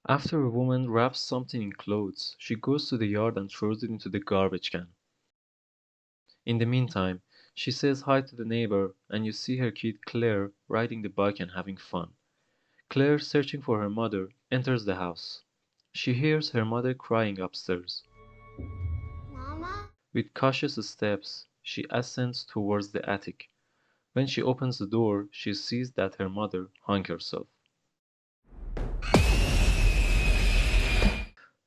After a woman wraps something in clothes, she goes to the yard and throws it into the garbage can. In the meantime, she says hi to the neighbor, and you see her kid Claire riding the bike and having fun. Claire, searching for her mother, enters the house. She hears her mother crying upstairs. Mama? With cautious steps, she ascends towards the attic. When she opens the door, she sees that her mother hung herself.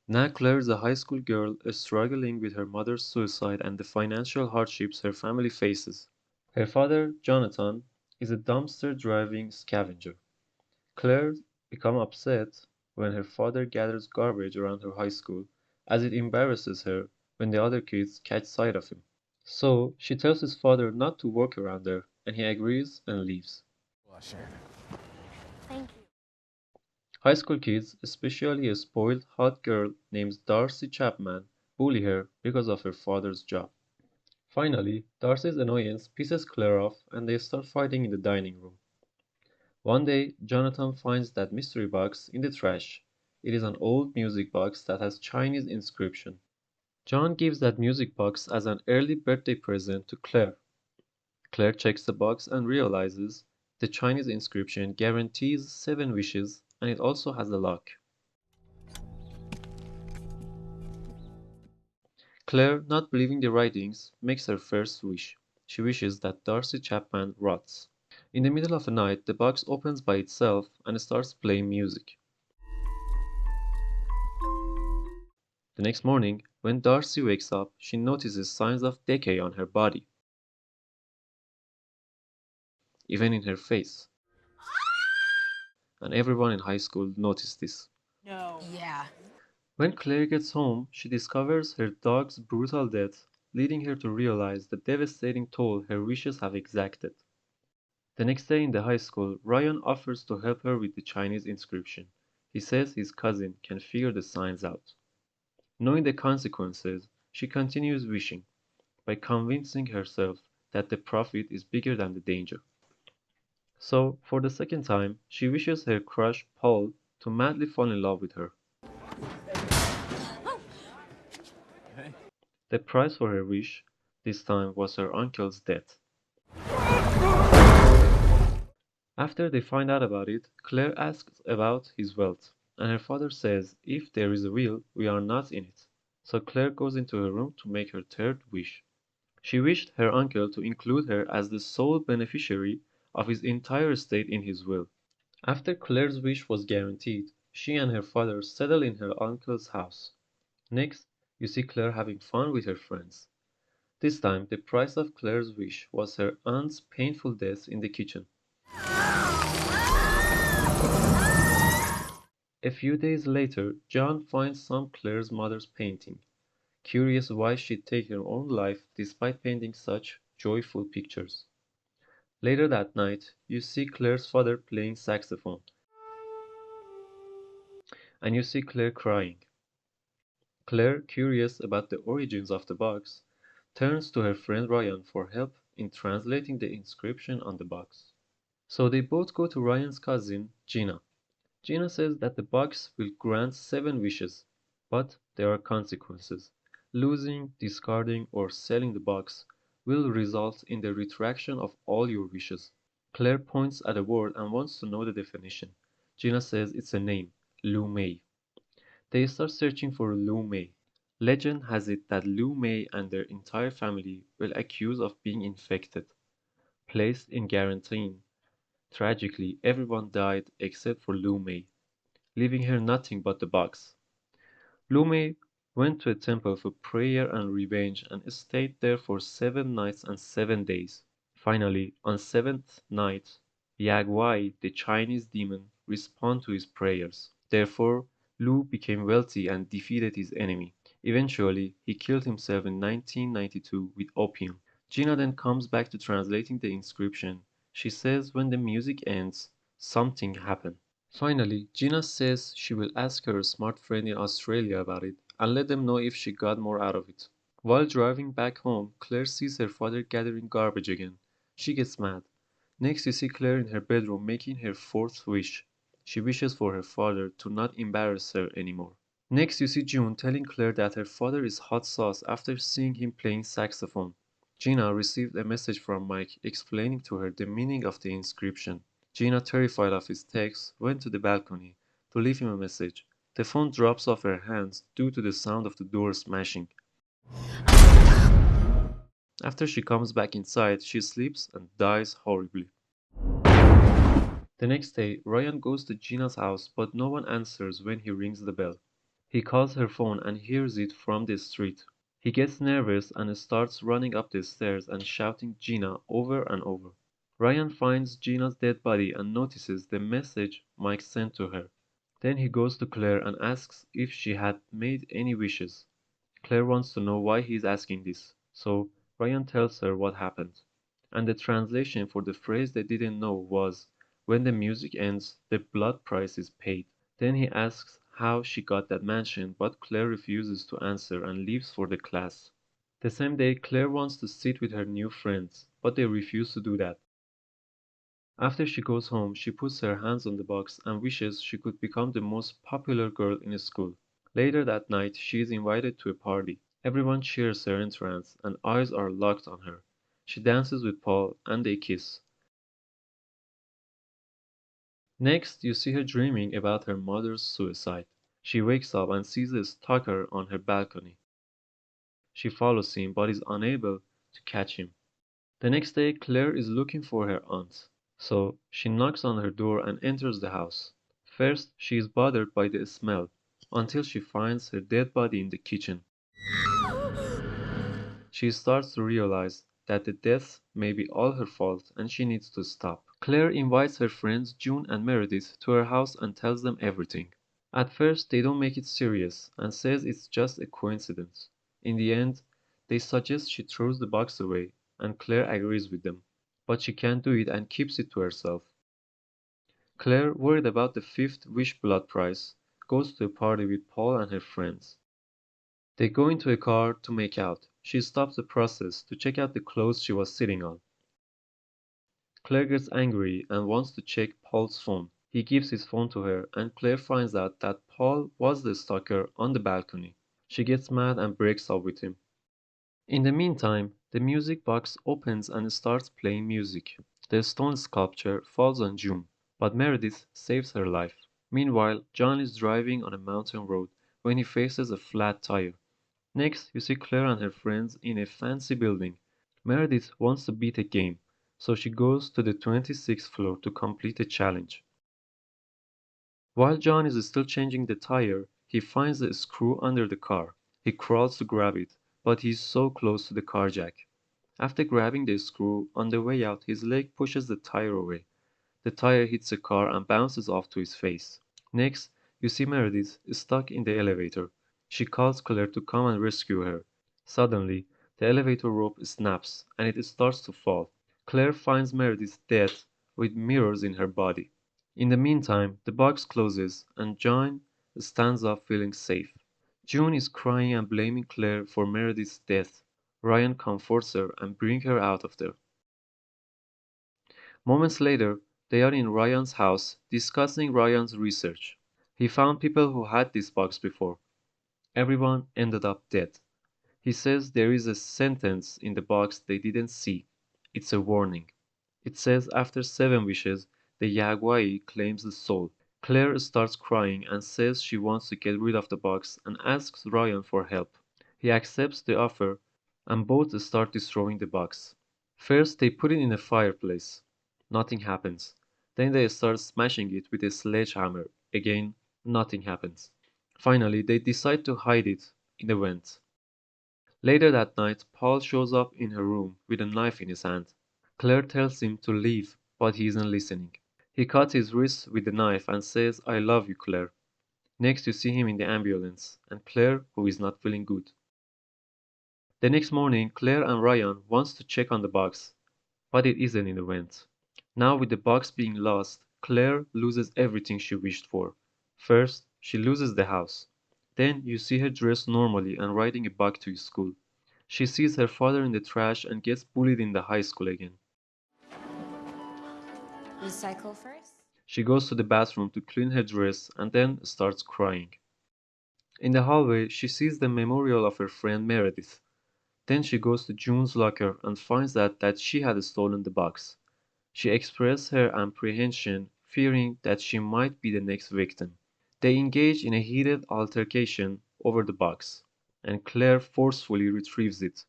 Now Claire is a high school girl struggling with her mother's suicide and the financial hardships her family faces. Her father, Jonathan, is a dumpster driving scavenger. Claire becomes upset when her father gathers garbage around her high school, as it embarrasses her when the other kids catch sight of him. So she tells his father not to work around there, and he agrees and leaves. Blusher. Thank you. High school kids, especially a spoiled hot girl named Darcy Chapman, bully her because of her father's job. Finally, Darcy's annoyance pisses Claire off and they start fighting in the dining room. One day, Jonathan finds that mystery box in the trash. It is an old music box that has Chinese inscription. John gives that music box as an early birthday present to Claire. Claire checks the box and realizes the Chinese inscription guarantees 7 wishes and it also has a lock. Claire, not believing the writings, makes her first wish. She wishes that Darcy Chapman rots. In the middle of the night, the box opens by itself and starts playing music. The next morning, when Darcy wakes up, she notices signs of decay on her body, even in her face, and everyone in high school noticed this. No. Yeah. When Claire gets home, she discovers her dog's brutal death, leading her to realize the devastating toll her wishes have exacted. The next day in the high school, Ryan offers to help her with the Chinese inscription. He says his cousin can figure the signs out. Knowing the consequences, she continues wishing, by convincing herself that the profit is bigger than the danger. So, for the second time, she wishes her crush Paul to madly fall in love with her. The price for her wish, this time, was her uncle's death. After they find out about it, Claire asks about his wealth, and her father says if there is a will, we are not in it. So Claire goes into her room to make her third wish. She wished her uncle to include her as the sole beneficiary of his entire estate in his will. After Claire's wish was guaranteed, she and her father settle in her uncle's house. Next, you see Claire having fun with her friends. This time, the price of Claire's wish was her aunt's painful death in the kitchen. A few days later, John finds some Claire's mother's painting, curious why she'd take her own life despite painting such joyful pictures. Later that night, you see Claire's father playing saxophone, and you see Claire crying. Claire, curious about the origins of the box, turns to her friend Ryan for help in translating the inscription on the box. So they both go to Ryan's cousin, Gina. Gina says that the box will grant 7 wishes, but there are consequences. Losing, discarding, or selling the box will result in the retraction of all your wishes. Claire points at a word and wants to know the definition. Gina says it's a name, Lu Mei. They start searching for Lu Mei. Legend has it that Lu Mei and their entire family were accused of being infected, placed in quarantine. Tragically, everyone died except for Lu Mei, leaving her nothing but the box. Lu Mei went to a temple for prayer and revenge and stayed there for 7 nights and 7 days. Finally, on seventh night, Yang Wei, the Chinese demon, responded to his prayers. Therefore, Lu became wealthy and defeated his enemy. Eventually, he killed himself in 1992 with opium. Gina then comes back to translating the inscription. She says when the music ends, something happened. Finally, Gina says she will ask her smart friend in Australia about it and let them know if she got more out of it. While driving back home, Claire sees her father gathering garbage again. She gets mad. Next, you see Claire in her bedroom making her fourth wish. She wishes for her father to not embarrass her anymore. Next, you see June telling Claire that her father is hot sauce after seeing him playing saxophone. Gina received a message from Mike explaining to her the meaning of the inscription. Gina, terrified of his text, went to the balcony to leave him a message. The phone drops off her hands due to the sound of the door smashing. After she comes back inside, she sleeps and dies horribly. The next day, Ryan goes to Gina's house, but no one answers when he rings the bell. He calls her phone and hears it from the street. He gets nervous and starts running up the stairs and shouting Gina over and over. Ryan finds Gina's dead body and notices the message Mike sent to her. Then he goes to Claire and asks if she had made any wishes. Claire wants to know why he is asking this, so Ryan tells her what happened. And the translation for the phrase they didn't know was, "When the music ends, the blood price is paid." Then he asks how she got that mansion, but Claire refuses to answer and leaves for the class. The same day, Claire wants to sit with her new friends, but they refuse to do that. After she goes home, she puts her hands on the box and wishes she could become the most popular girl in school. Later that night, she is invited to a party. Everyone cheers her entrance, and eyes are locked on her. She dances with Paul, and they kiss. Next, you see her dreaming about her mother's suicide. She wakes up and sees a stalker on her balcony. She follows him, but is unable to catch him. The next day, Claire is looking for her aunt, so she knocks on her door and enters the house. First, she is bothered by the smell, until she finds her dead body in the kitchen. She starts to realize that the death may be all her fault and she needs to stop. Claire invites her friends June and Meredith to her house and tells them everything. At first, they don't make it serious and says it's just a coincidence. In the end, they suggest she throws the box away, and Claire agrees with them. But she can't do it and keeps it to herself. Claire, worried about the fifth wish blood price, goes to a party with Paul and her friends. They go into a car to make out. She stops the process to check out the clothes she was sitting on. Claire gets angry and wants to check Paul's phone. He gives his phone to her, and Claire finds out that Paul was the stalker on the balcony. She gets mad and breaks up with him. In the meantime, the music box opens and starts playing music. The stone sculpture falls on June, but Meredith saves her life. Meanwhile, John is driving on a mountain road when he faces a flat tire. Next, you see Claire and her friends in a fancy building. Meredith wants to beat a game, so she goes to the 26th floor to complete a challenge. While John is still changing the tire, he finds a screw under the car. He crawls to grab it, but he is so close to the car jack. After grabbing the screw, on the way out, his leg pushes the tire away. The tire hits the car and bounces off to his face. Next, you see Meredith stuck in the elevator. She calls Claire to come and rescue her. Suddenly, the elevator rope snaps and it starts to fall. Claire finds Meredith dead with mirrors in her body. In the meantime, the box closes and John stands up feeling safe. June is crying and blaming Claire for Meredith's death. Ryan comforts her and brings her out of there. Moments later, they are in Ryan's house discussing Ryan's research. He found people who had this box before. Everyone ended up dead. He says there is a sentence in the box they didn't see. It's a warning. It says after 7 wishes, the Yaguai claims the soul. Claire starts crying and says she wants to get rid of the box and asks Ryan for help. He accepts the offer and both start destroying the box. First, they put it in a fireplace. Nothing happens. Then they start smashing it with a sledgehammer. Again, nothing happens. Finally, they decide to hide it in a vent. Later that night, Paul shows up in her room with a knife in his hand. Claire tells him to leave, but he isn't listening. He cuts his wrist with the knife and says, "I love you, Claire." Next, you see him in the ambulance, and Claire, who is not feeling good. The next morning, Claire and Ryan wants to check on the box, but it isn't in the vent. Now, with the box being lost, Claire loses everything she wished for. First, she loses the house. Then, you see her dressed normally and riding a bike to school. She sees her father in the trash and gets bullied in the high school again. Recycle first? She goes to the bathroom to clean her dress and then starts crying. In the hallway, she sees the memorial of her friend Meredith. Then she goes to June's locker and finds out that she had stolen the box. She expresses her apprehension, fearing that she might be the next victim. They engage in a heated altercation over the box, and Claire forcefully retrieves it.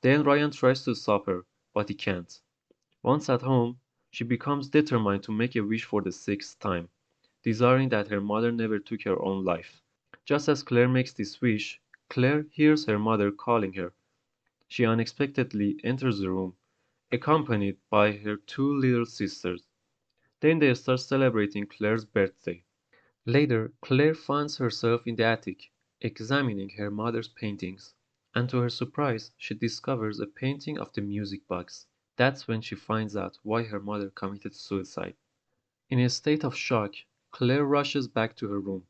Then Ryan tries to stop her, but he can't. Once at home, she becomes determined to make a wish for the sixth time, desiring that her mother never took her own life. Just as Claire makes this wish, Claire hears her mother calling her. She unexpectedly enters the room, accompanied by her two little sisters. Then they start celebrating Claire's birthday. Later, Claire finds herself in the attic, examining her mother's paintings, and to her surprise, she discovers a painting of the music box. That's when she finds out why her mother committed suicide. In a state of shock, Claire rushes back to her room,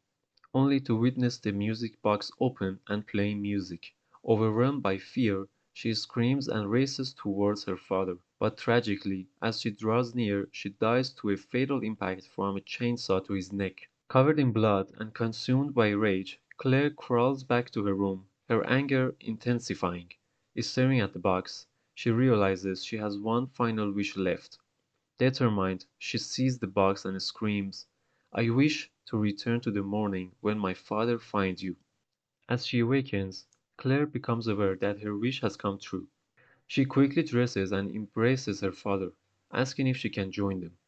only to witness the music box open and playing music. Overwhelmed by fear, she screams and races towards her father, but tragically, as she draws near, she dies to a fatal impact from a chainsaw to his neck. Covered in blood and consumed by rage, Claire crawls back to her room, her anger intensifying. Staring at the box, she realizes she has one final wish left. Determined, she seizes the box and screams, "I wish to return to the morning when my father finds you." As she awakens, Claire becomes aware that her wish has come true. She quickly dresses and embraces her father, asking if she can join them.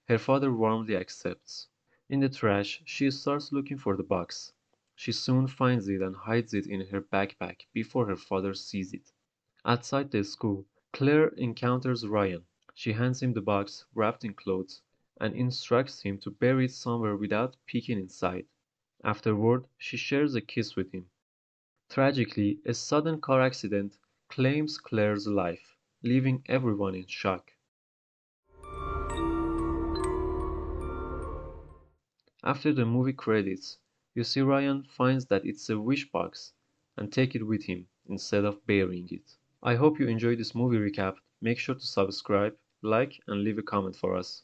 Her father warmly accepts. In the trash, she starts looking for the box. She soon finds it and hides it in her backpack before her father sees it. Outside the school, Claire encounters Ryan. She hands him the box wrapped in clothes and instructs him to bury it somewhere without peeking inside. Afterward, she shares a kiss with him. Tragically, a sudden car accident claims Claire's life, leaving everyone in shock. After the movie credits, you see Ryan finds that it's a wish box and take it with him instead of burying it. I hope you enjoyed this movie recap. Make sure to subscribe, like, and leave a comment for us.